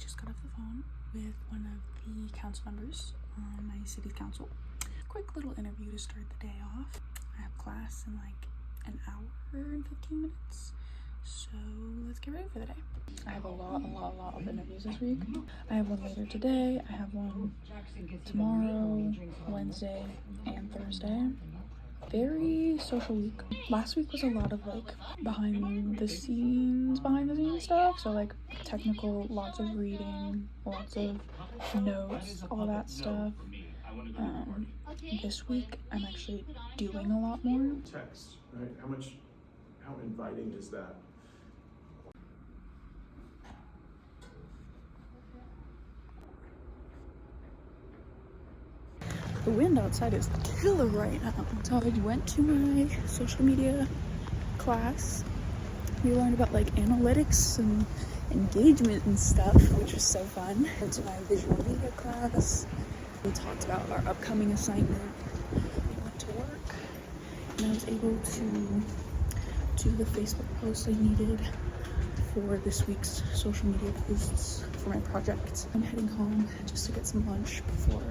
just got off the phone with one of the council members on my city's council. Quick little interview to start the day off. I have class in like an hour and 15 minutes. So let's get ready for the day. I have a lot of interviews this week. I have one later today. I have one tomorrow, Wednesday, and Thursday. Very social week. Last week was a lot of like behind the scenes stuff. So like technical, lots of reading, lots of notes, all that stuff. This week I'm actually doing a lot more. Text, right? How inviting is that? The wind outside is killer right now. So I went to my social media class. We learned about like analytics and engagement and stuff, which was so fun. Went to my visual media class. We talked about our upcoming assignment. I went to work and I was able to do the Facebook posts I needed for this week's social media posts for my project. I'm heading home just to get some lunch before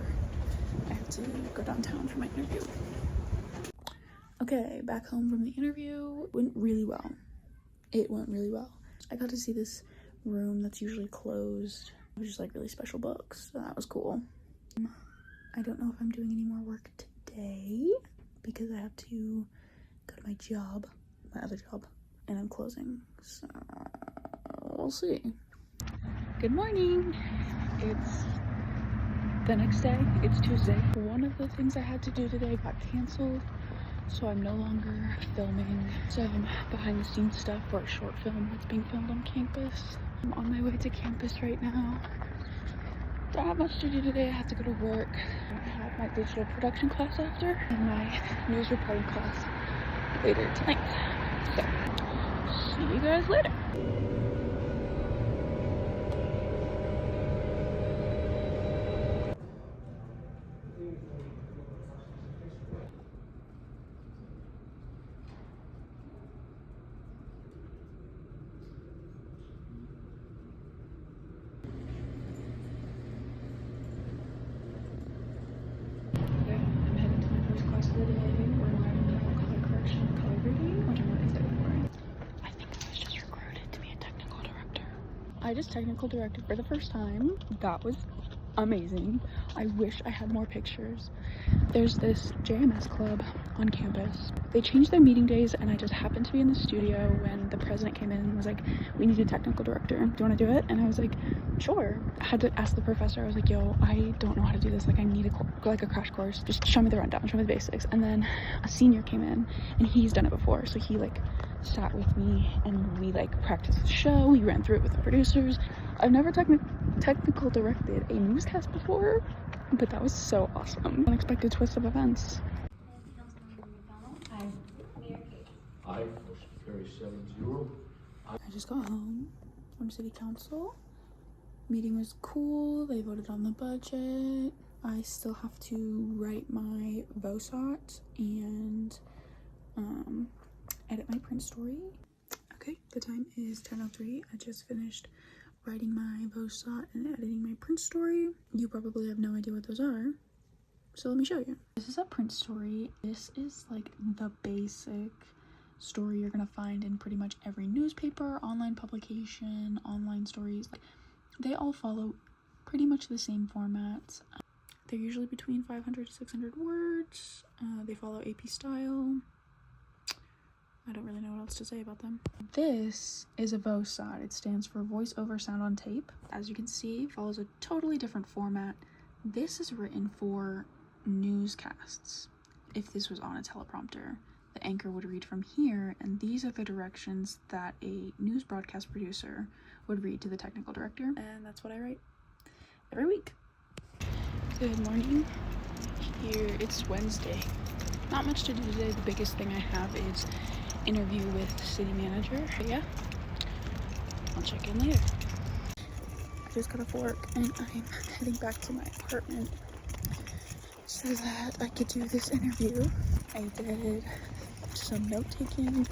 I have to go downtown for my interview. Okay, back home from the interview. Went really well. It went really well. I got to see this room that's usually closed. It was just like really special books, so that was cool. I don't know if I'm doing any more work today because I have to go to my job, my other job, and I'm closing, so we'll see. Good morning. It's the next day. It's Tuesday. One of the things I had to do today got canceled, so I'm no longer filming some behind the scenes stuff for a short film that's being filmed on campus. I'm on my way to campus right now. Don't have much to do today. I have to go to work. I have my digital production class after and my news reporting class later tonight. So, see you guys later. I just technical directed for the first time. That was amazing. I wish I had more pictures. There's this JMS club on campus. They changed their meeting days and I just happened to be in the studio when the president came in and was like, we need a technical director. Do you want to do it? And I was like, sure. I had to ask the professor. I was like, yo, I don't know how to do this. Like I need a crash course. Just show me the rundown, show me the basics. And then a senior came in and he's done it before. So he like sat with me and we like practiced the show. We ran through it with the producers. I've never technical directed a newscast before, but that was so awesome. Unexpected twist of events. I carry 7-0. I just got home from city council. Meeting was cool. They voted on the budget. I still have to write my VOSOT and edit my print story. Okay, the time is 10:03. I just finished writing my VOSOT and editing my print story. You probably have no idea what those are, so let me show you. This is a print story. This is like the basic story you're gonna find in pretty much every newspaper, online publication, online stories. They all follow pretty much the same format. They're usually between 500 to 600 words. They follow AP style. I don't really know what else to say about them. This is a VOSOT. It stands for Voice Over Sound on Tape. As you can see, it follows a totally different format. This is written for newscasts. If this was on a teleprompter, the anchor would read from here, and these are the directions that a news broadcast producer would read to the technical director. And that's what I write every week. Good morning. Here, it's Wednesday. Not much to do today. The biggest thing I have is interview with the city manager. But yeah, I'll check in later. I just got off work and I'm heading back to my apartment so that I could do this interview. I did some note-taking,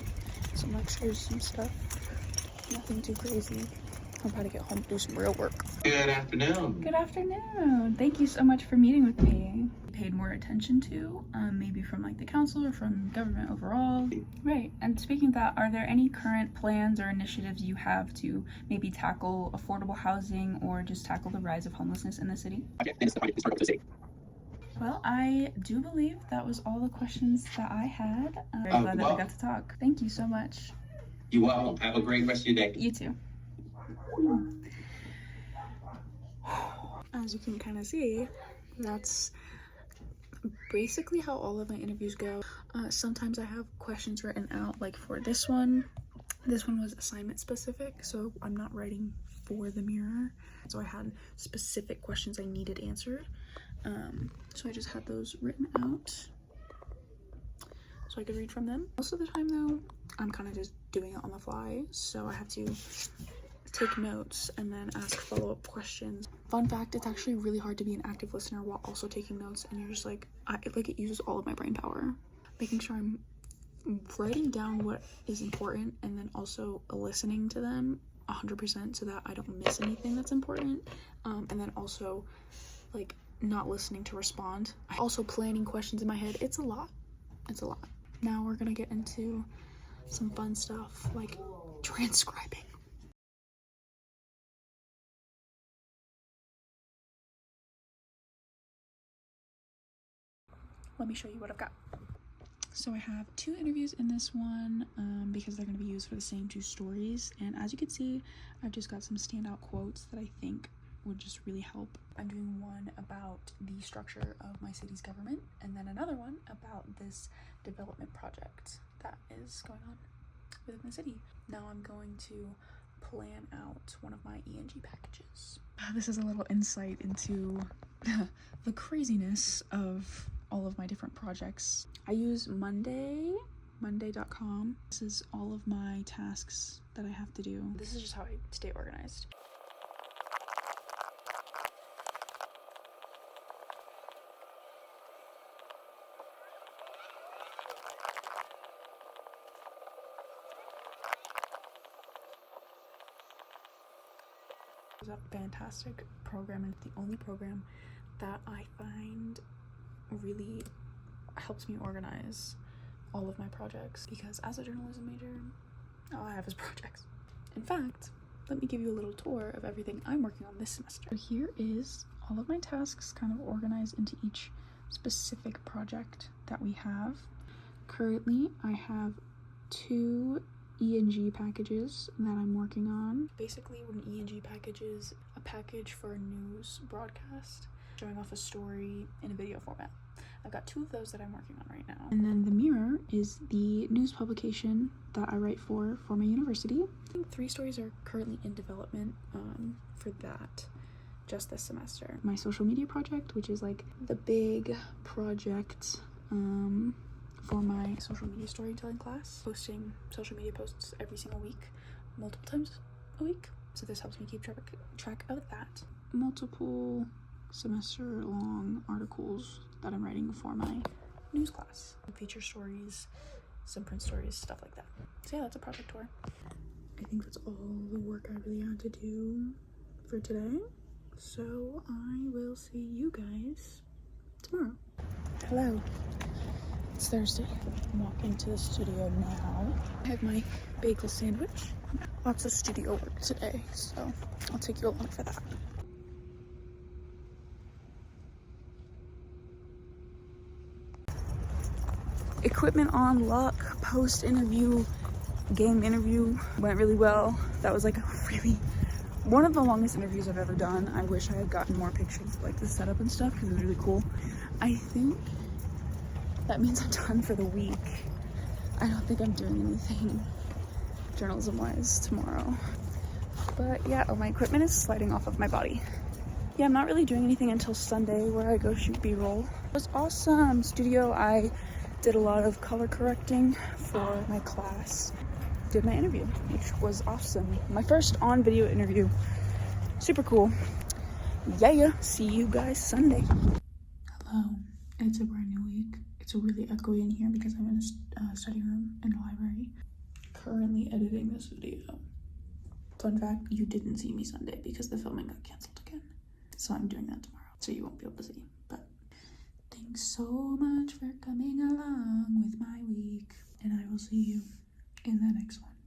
some lectures, some stuff. Nothing too crazy. I'm about to get home and do some real work. Good afternoon. Good afternoon. Thank you so much for meeting with me. Paid more attention to, maybe from like the council or from government overall. Right. And speaking of that, are there any current plans or initiatives you have to maybe tackle affordable housing or just tackle the rise of homelessness in the city? Well, I do believe that was all the questions that I had. I'm very glad that we got to talk. Thank you so much. You're welcome. Have a great rest of your day. You too. As you can kind of see, that's basically how all of my interviews go. Sometimes I have questions written out, like for this one was assignment specific, so I'm not writing for the Mirror, so I had specific questions I needed answered, so I just had those written out so I could read from them. Most of the time though, I'm kind of just doing it on the fly, so I have to take notes and then ask follow-up questions. Fun fact, it's actually really hard to be an active listener while also taking notes, and you're just like, it uses all of my brain power. Making sure I'm writing down what is important and then also listening to them 100% so that I don't miss anything that's important, and then also like not listening to respond. Also planning questions in my head. It's a lot. Now we're gonna get into some fun stuff like transcribing. Let me show you what I've got. So I have 2 interviews in this one because they're going to be used for the same 2 stories, and as you can see, I've just got some standout quotes that I think would just really help. I'm doing one about the structure of my city's government, and then another one about this development project that is going on within the city. Now I'm going to plan out one of my ENG packages. This is a little insight into the craziness of all of my different projects. I use monday.com. This is all of my tasks that I have to do. This is just how I stay organized. It's a fantastic program, and it's the only program that I find really helps me organize all of my projects, because as a journalism major, all I have is projects. In fact, let me give you a little tour of everything I'm working on this semester. Here is all of my tasks kind of organized into each specific project that we have. Currently, I have 2 ENG packages that I'm working on. Basically, what an ENG package is, a package for a news broadcast showing off a story in a video format. I've got 2 of those that I'm working on right now. And then the Mirror is the news publication that I write for my university. I think 3 stories are currently in development for that just this semester. My social media project, which is like the big project for my social media storytelling class, posting social media posts every single week, multiple times a week. So this helps me keep track of that. Multiple semester-long articles that I'm writing for my news class. Feature stories, some print stories, stuff like that. So yeah, that's a project tour. I think that's all the work I really had to do for today. So I will see you guys tomorrow. Hello. It's Thursday. I'm walking to the studio now. I have my bagel sandwich. Lots of studio work today, so I'll take you along for that. Equipment on luck, post-interview, game interview went really well. That was like one of the longest interviews I've ever done. I wish I had gotten more pictures of like the setup and stuff because it was really cool. I think that means I'm done for the week. I don't think I'm doing anything journalism-wise tomorrow. But yeah, my equipment is sliding off of my body. Yeah, I'm not really doing anything until Sunday where I go shoot B-roll. It was awesome. Studio, I did a lot of color correcting for my class. Did my interview, which was awesome. My first on-video interview. Super cool. Yeah, see you guys Sunday. Hello, it's a brand new week. It's really echoey in here because I'm in a study room in the library. Currently editing this video. Fun fact, you didn't see me Sunday because the filming got canceled again. So I'm doing that tomorrow, so you won't be able to see. But thanks so much for coming along with my week, and I will see you in the next one.